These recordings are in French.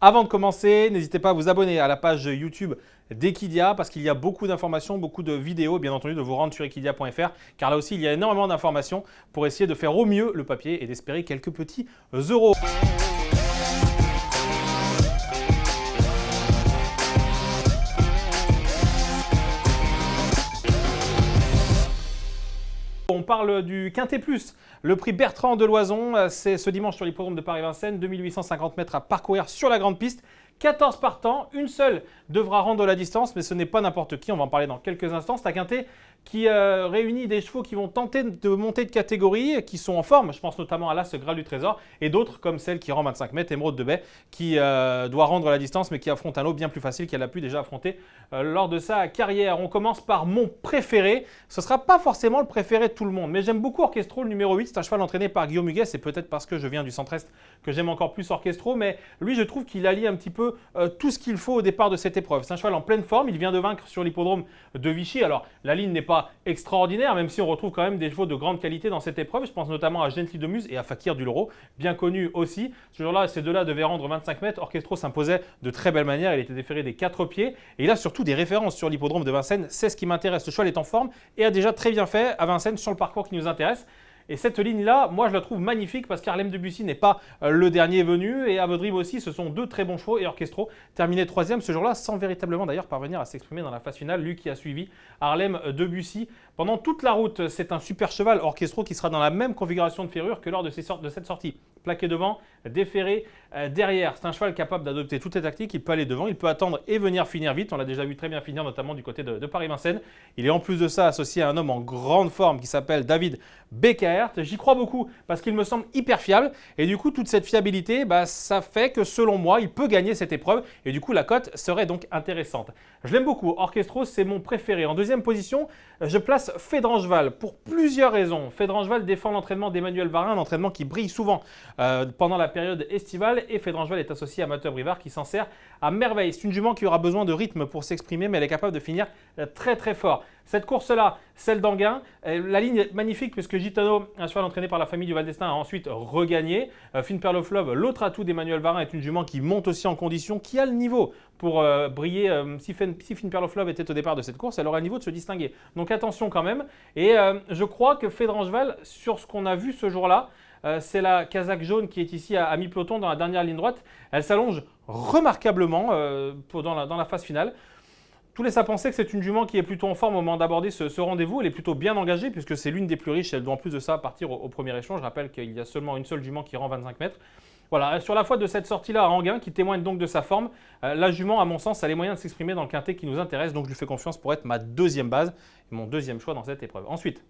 Avant de commencer, n'hésitez pas à vous abonner à la page YouTube d'Equidia parce qu'il y a beaucoup d'informations, beaucoup de vidéos, bien entendu, de vous rendre sur equidia.fr car là aussi, il y a énormément d'informations pour essayer de faire au mieux le papier et d'espérer quelques petits euros. On parle du Quintet Plus, le prix Bertrand de Loison, c'est ce dimanche sur l'hippodrome de Paris-Vincennes, 2850 mètres à parcourir sur la grande piste. 14 partants, une seule devra rendre la distance, mais ce n'est pas n'importe qui, on va en parler dans quelques instants. C'est un quintet qui réunit des chevaux qui vont tenter de monter de catégorie, qui sont en forme, je pense notamment à l'As Graal du Trésor, et d'autres comme celle qui rend 25 mètres, Émeraude de Baie, qui doit rendre la distance, mais qui affronte un lot bien plus facile qu'elle a pu déjà affronter lors de sa carrière. On commence par mon préféré, ce ne sera pas forcément le préféré de tout le monde, mais j'aime beaucoup Orchestro, le numéro 8, c'est un cheval entraîné par Guillaume Huguet, c'est peut-être parce que je viens du centre-est que j'aime encore plus Orchestro, mais lui je trouve qu'il allie un petit peu tout ce qu'il faut au départ de cette épreuve. C'est un cheval en pleine forme, il vient de vaincre sur l'hippodrome de Vichy. Alors la ligne n'est pas extraordinaire, même si on retrouve quand même des chevaux de grande qualité dans cette épreuve. Je pense notamment à Gently de Muse et à Fakir du Loro, bien connu aussi. Ce jour-là, ces deux-là devaient rendre 25 mètres. Orchestro s'imposait de très belle manière, il était déféré des 4 pieds et il a surtout des références sur l'hippodrome de Vincennes. C'est ce qui m'intéresse. Ce cheval est en forme et a déjà très bien fait à Vincennes sur le parcours qui nous intéresse. Et cette ligne-là, moi je la trouve magnifique parce qu'Harlem Debussy n'est pas le dernier venu et Avodrib aussi, ce sont deux très bons chevaux et Orchestro terminé 3e ce jour-là sans véritablement d'ailleurs parvenir à s'exprimer dans la phase finale. Lui qui a suivi Harlem Debussy pendant toute la route, c'est un super cheval Orchestro qui sera dans la même configuration de ferrure que lors de cette sortie. Plaqué devant, déféré derrière. C'est un cheval capable d'adopter toutes les tactiques, il peut aller devant, il peut attendre et venir finir vite. On l'a déjà vu très bien finir notamment du côté de Paris-Vincennes. Il est en plus de ça associé à un homme en grande forme qui s'appelle David Bekaert. J'y crois beaucoup parce qu'il me semble hyper fiable et du coup toute cette fiabilité, ça fait que selon moi il peut gagner cette épreuve et du coup la cote serait donc intéressante. Je l'aime beaucoup, Orchestro c'est mon préféré. En deuxième position, je place Fédrangeval pour plusieurs raisons. Fédrangeval défend l'entraînement d'Emmanuel Varin, un entraînement qui brille souvent pendant la période estivale et Fédrangeval est associé à Mathieu Brivard qui s'en sert à merveille. C'est une jument qui aura besoin de rythme pour s'exprimer mais elle est capable de finir très très fort. Cette course-là, celle d'Anguin, la ligne est magnifique puisque Gitano, un cheval entraîné par la famille du Val d'Estaing, a ensuite regagné. Fine Pearl of Love, l'autre atout d'Emmanuel Varin, est une jument qui monte aussi en condition, qui a le niveau pour briller. Si Fine Pearl of Love était au départ de cette course, elle aurait le niveau de se distinguer. Donc attention quand même. Et je crois que Fédrangeval, sur ce qu'on a vu ce jour-là, c'est la casaque jaune qui est ici à mi-peloton dans la dernière ligne droite. Elle s'allonge remarquablement dans la phase finale. Tout laisse à penser que c'est une jument qui est plutôt en forme au moment d'aborder ce rendez-vous. Elle est plutôt bien engagée puisque c'est l'une des plus riches. Elle doit en plus de ça partir au premier échelon. Je rappelle qu'il y a seulement une seule jument qui rend 25 mètres. Voilà, sur la foi de cette sortie-là à Anguin qui témoigne donc de sa forme, la jument, à mon sens, a les moyens de s'exprimer dans le quintet qui nous intéresse. Donc je lui fais confiance pour être ma deuxième base et mon deuxième choix dans cette épreuve. Ensuite,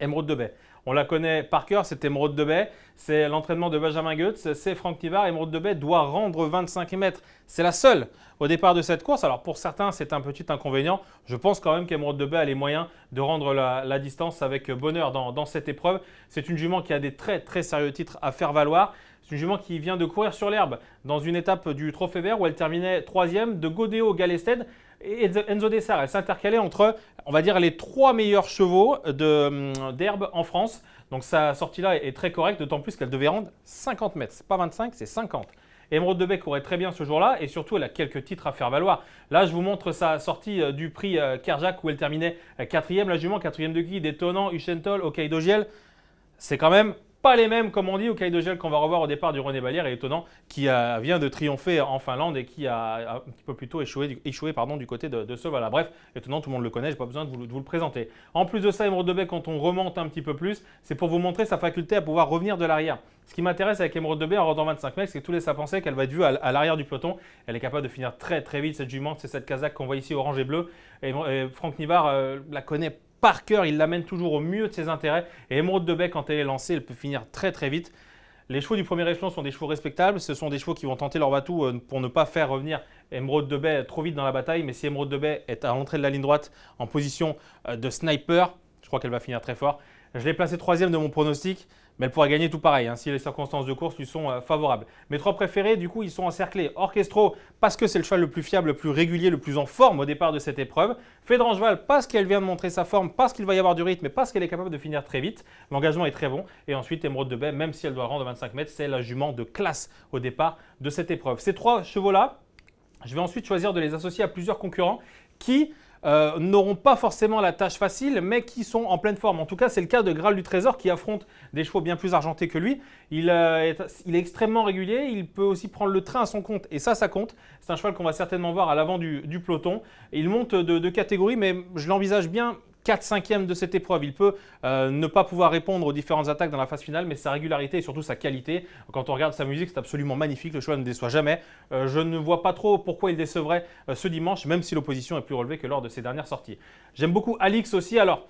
Émeraude de Baie. On la connaît par cœur, c'est Émeraude de Baie. C'est l'entraînement de Benjamin Goetz, c'est Franck Nivard. Émeraude de Baie doit rendre 25 mètres. C'est la seule au départ de cette course. Alors pour certains, c'est un petit inconvénient. Je pense quand même qu'Émeraude de Baie a les moyens de rendre la distance avec bonheur dans cette épreuve. C'est une jument qui a des très très sérieux titres à faire valoir. C'est une jument qui vient de courir sur l'herbe dans une étape du Trophée Vert où elle terminait 3e de Godéo Galested et Enzo Dessart. Elle s'intercalait entre, on va dire, les 3 meilleurs chevaux d'herbe en France. Donc sa sortie-là est très correcte, d'autant plus qu'elle devait rendre 50 mètres. Ce n'est pas 25, c'est 50. Émeraude de Baie courait très bien ce jour-là et surtout elle a quelques titres à faire valoir. Là, je vous montre sa sortie du prix Kerjak où elle terminait 4e. La jument, 4e de guide, étonnant, Uchentol, Hokkaido Giel. C'est quand même pas les mêmes, comme on dit, Hokkaido Giel qu'on va revoir au départ du René Ballière et étonnant qui vient de triompher en Finlande et qui a un petit peu plus tôt échoué du côté de Solvala. Bref, étonnant, tout le monde le connaît, je n'ai pas besoin de vous le présenter. En plus de ça, Émeraude de Baie, quand on remonte un petit peu plus, c'est pour vous montrer sa faculté à pouvoir revenir de l'arrière. Ce qui m'intéresse avec Émeraude de Baie en rendant 25 mètres, c'est que tout laisse à penser qu'elle va être vue à l'arrière du peloton. Elle est capable de finir très très vite cette jument, c'est cette casaque qu'on voit ici orange et bleu. Et Franck Nivard la connaît par cœur, il l'amène toujours au mieux de ses intérêts. Et Émeraude de Baie, quand elle est lancée, elle peut finir très très vite. Les chevaux du premier échelon sont des chevaux respectables. Ce sont des chevaux qui vont tenter leur batou pour ne pas faire revenir Émeraude de Baie trop vite dans la bataille. Mais si Émeraude de Baie est à l'entrée de la ligne droite en position de sniper, je crois qu'elle va finir très fort. Je l'ai placée 3e de mon pronostic Mais elle pourrait gagner tout pareil, si les circonstances de course lui sont favorables. Mes 3 préférés, du coup, ils sont encerclés. Orchestro, parce que c'est le cheval le plus fiable, le plus régulier, le plus en forme au départ de cette épreuve. Fédrangeval, parce qu'elle vient de montrer sa forme, parce qu'il va y avoir du rythme et parce qu'elle est capable de finir très vite. L'engagement est très bon. Et ensuite, Émeraude de Baie, même si elle doit rendre 25 mètres, c'est la jument de classe au départ de cette épreuve. Ces 3 chevaux-là, je vais ensuite choisir de les associer à plusieurs concurrents qui n'auront pas forcément la tâche facile, mais qui sont en pleine forme. En tout cas, c'est le cas de Graal du Trésor qui affronte des chevaux bien plus argentés que lui. Il est extrêmement régulier, il peut aussi prendre le train à son compte, et ça compte. C'est un cheval qu'on va certainement voir à l'avant du peloton. Il monte de catégorie, mais je l'envisage bien 4/5e de cette épreuve. Il peut ne pas pouvoir répondre aux différentes attaques dans la phase finale, mais sa régularité et surtout sa qualité, quand on regarde sa musique, c'est absolument magnifique. Le cheval ne déçoit jamais. Je ne vois pas trop pourquoi il décevrait ce dimanche, même si l'opposition est plus relevée que lors de ses dernières sorties. J'aime beaucoup Alix aussi. Alors,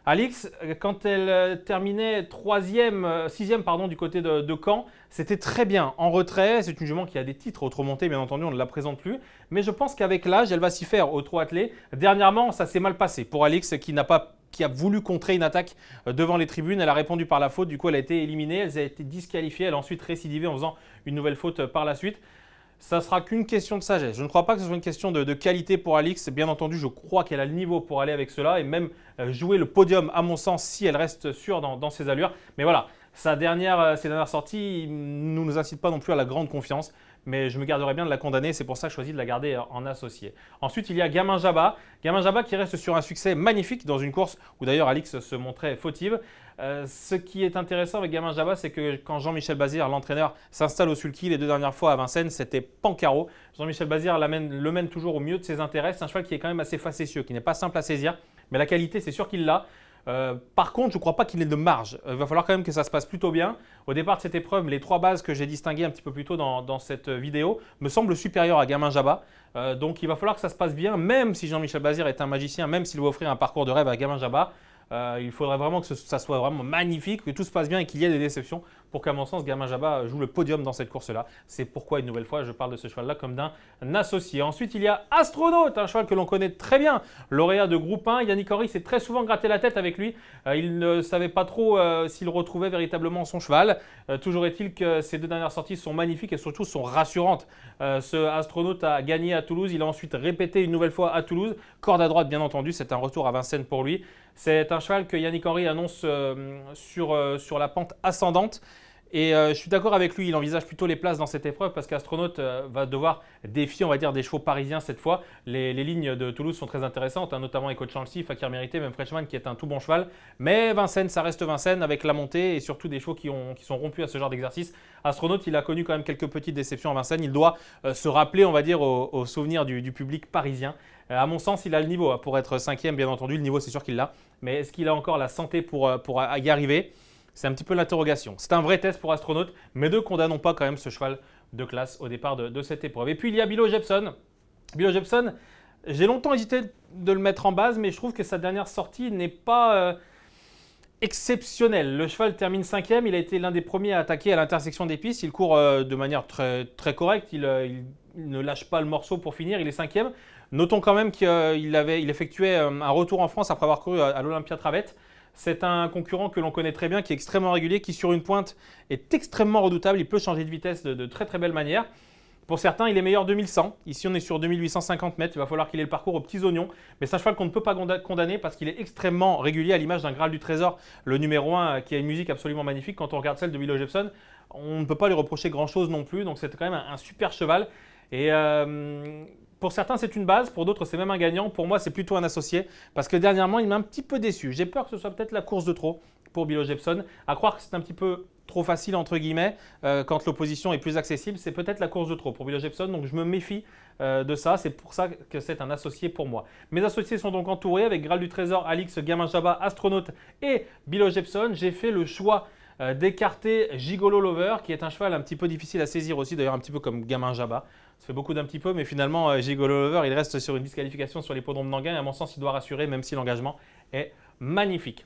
Alix, quand elle terminait 6e du côté de Caen, c'était très bien. En retrait, c'est une jument qui a des titres au trot monté, bien entendu, on ne la présente plus. Mais je pense qu'avec l'âge, elle va s'y faire au trot attelé. Dernièrement, ça s'est mal passé pour Alix qui a voulu contrer une attaque devant les tribunes. Elle a répondu par la faute, du coup elle a été éliminée, elle a été disqualifiée, elle a ensuite récidivé en faisant une nouvelle faute par la suite. Ça ne sera qu'une question de sagesse. Je ne crois pas que ce soit une question de qualité pour Alix. Bien entendu, je crois qu'elle a le niveau pour aller avec cela et même jouer le podium, à mon sens, si elle reste sûre dans ses allures. Mais voilà, ses dernières sorties ne nous incitent pas non plus à la grande confiance. Mais je me garderai bien de la condamner, c'est pour ça que je choisis de la garder en associé. Ensuite, il y a Gamin Jabba. Gamin Jabba qui reste sur un succès magnifique dans une course où d'ailleurs Alix se montrait fautive. Ce qui est intéressant avec Gamin Jabba, c'est que quand Jean-Michel Bazir, l'entraîneur, s'installe au sulky les 2 dernières fois à Vincennes, c'était pancaro. Jean-Michel Bazir le mène toujours au mieux de ses intérêts. C'est un cheval qui est quand même assez facétieux, qui n'est pas simple à saisir, mais la qualité, c'est sûr qu'il l'a. Par contre, je ne crois pas qu'il ait de marge. Il va falloir quand même que ça se passe plutôt bien. Au départ de cette épreuve, les 3 bases que j'ai distinguées un petit peu plus tôt dans cette vidéo me semblent supérieures à Gamin Jabba. Donc il va falloir que ça se passe bien, même si Jean-Michel Bazir est un magicien, même s'il va offrir un parcours de rêve à Gamin Jabba. Il faudrait vraiment que ça soit vraiment magnifique, que tout se passe bien et qu'il y ait des déceptions pour qu'à mon sens, Gamin Jabba joue le podium dans cette course-là. C'est pourquoi, une nouvelle fois, je parle de ce cheval-là comme d'un associé. Ensuite, il y a Astronaute, un cheval que l'on connaît très bien, lauréat de groupe 1. Yannick Henry s'est très souvent gratté la tête avec lui. Il ne savait pas trop s'il retrouvait véritablement son cheval. Toujours est-il que ces 2 dernières sorties sont magnifiques et surtout sont rassurantes. Ce Astronaute a gagné à Toulouse. Il a ensuite répété une nouvelle fois à Toulouse. Corde à droite, bien entendu. C'est un retour à Vincennes pour lui. C'est un cheval que Yannick Henry annonce sur la pente ascendante. Et je suis d'accord avec lui, il envisage plutôt les places dans cette épreuve parce qu'Astronaute va devoir défier, on va dire, des chevaux parisiens cette fois. Les lignes de Toulouse sont très intéressantes, notamment Echo Chelsea, Fakir Mérité, même Frenchman qui est un tout bon cheval. Mais Vincennes, ça reste Vincennes avec la montée et surtout des chevaux qui sont rompus à ce genre d'exercice. Astronaute, il a connu quand même quelques petites déceptions à Vincennes. Il doit se rappeler, on va dire, au souvenir du public parisien. À mon sens, il a le niveau pour être 5e, bien entendu. Le niveau, c'est sûr qu'il l'a. Mais est-ce qu'il a encore la santé pour y arriver ? C'est un petit peu l'interrogation. C'est un vrai test pour Astronaute, mais ne condamnons pas quand même ce cheval de classe au départ de cette épreuve. Et puis il y a Bilo Jepson. Bilo Jepson, j'ai longtemps hésité de le mettre en base, mais je trouve que sa dernière sortie n'est pas exceptionnelle. Le cheval termine 5e, il a été l'un des premiers à attaquer à l'intersection des pistes. Il court de manière très, très correcte, il ne lâche pas le morceau pour finir, il est 5e. Notons quand même qu'il effectuait un retour en France après avoir couru à l'Olympia Travette. C'est un concurrent que l'on connaît très bien, qui est extrêmement régulier, qui sur une pointe est extrêmement redoutable. Il peut changer de vitesse de très très belle manière. Pour certains, il est meilleur 2100. Ici, on est sur 2850 mètres. Il va falloir qu'il ait le parcours aux petits oignons. Mais c'est un cheval qu'on ne peut pas condamner parce qu'il est extrêmement régulier, à l'image d'un Graal du Trésor, le numéro 1, qui a une musique absolument magnifique. Quand on regarde celle de Bilo Jepson, on ne peut pas lui reprocher grand-chose non plus. Donc c'est quand même un super cheval. Et pour certains, c'est une base. Pour d'autres, c'est même un gagnant. Pour moi, c'est plutôt un associé parce que dernièrement, il m'a un petit peu déçu. J'ai peur que ce soit peut-être la course de trop pour Bilo Jepson. À croire que c'est un petit peu trop facile, entre guillemets, quand l'opposition est plus accessible. C'est peut-être la course de trop pour Bilo Jepson. Donc, je me méfie de ça. C'est pour ça que c'est un associé pour moi. Mes associés sont donc entourés avec Graal du Trésor, Alix, Gamin Jabba, Astronaute et Bilo Jepson. J'ai fait le choix d'écarter Gigolo Lover, qui est un cheval un petit peu difficile à saisir aussi, d'ailleurs un petit peu comme Gamin Jabba. Ça fait beaucoup d'un petit peu, mais finalement, Gigolo Lover, il reste sur une disqualification sur l'hippodrome d'Anguin. Et à mon sens, il doit rassurer, même si l'engagement est magnifique.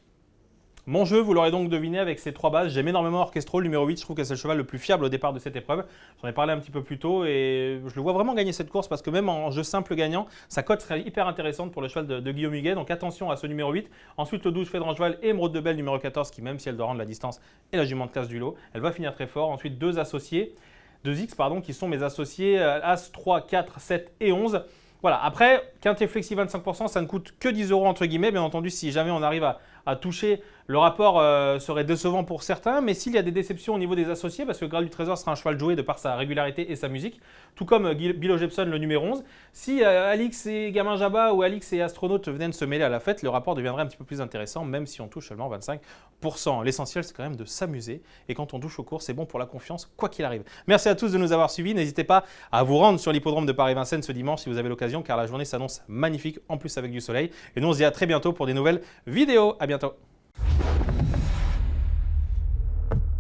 Mon jeu, vous l'aurez donc deviné avec ces 3 bases. J'aime énormément Orchestral, le numéro 8. Je trouve que c'est le cheval le plus fiable au départ de cette épreuve. J'en ai parlé un petit peu plus tôt et je le vois vraiment gagner cette course parce que même en jeu simple gagnant, sa cote serait hyper intéressante pour le cheval de Guillaume Huguet. Donc attention à ce numéro 8. Ensuite, le 12, Fédrangeval et Émeraude de Belle, numéro 14, qui même si elle doit rendre la distance, est la jument de classe du lot. Elle va finir très fort. Ensuite, 2 associés, 2X, pardon, qui sont mes associés As, 3, 4, 7 et 11. Voilà, après, quintet flexi 25%, ça ne coûte que 10 € entre guillemets. Bien entendu, si jamais on arrive à toucher, le rapport serait décevant pour certains. Mais s'il y a des déceptions au niveau des associés, parce que Graal du Trésor sera un cheval joué de par sa régularité et sa musique, tout comme Bilo Jepson, le numéro 11, si Alix et Gamin Jabba ou Alix et Astronaute venaient de se mêler à la fête, le rapport deviendrait un petit peu plus intéressant, même si on touche seulement 25%. L'essentiel, c'est quand même de s'amuser. Et quand on touche aux courses, c'est bon pour la confiance, quoi qu'il arrive. Merci à tous de nous avoir suivis. N'hésitez pas à vous rendre sur l'hippodrome de Paris-Vincennes ce dimanche si vous avez l'occasion, car la journée s'annonce magnifique, en plus avec du soleil. Et nous, on se dit à très bientôt pour des nouvelles vidéos. À bientôt.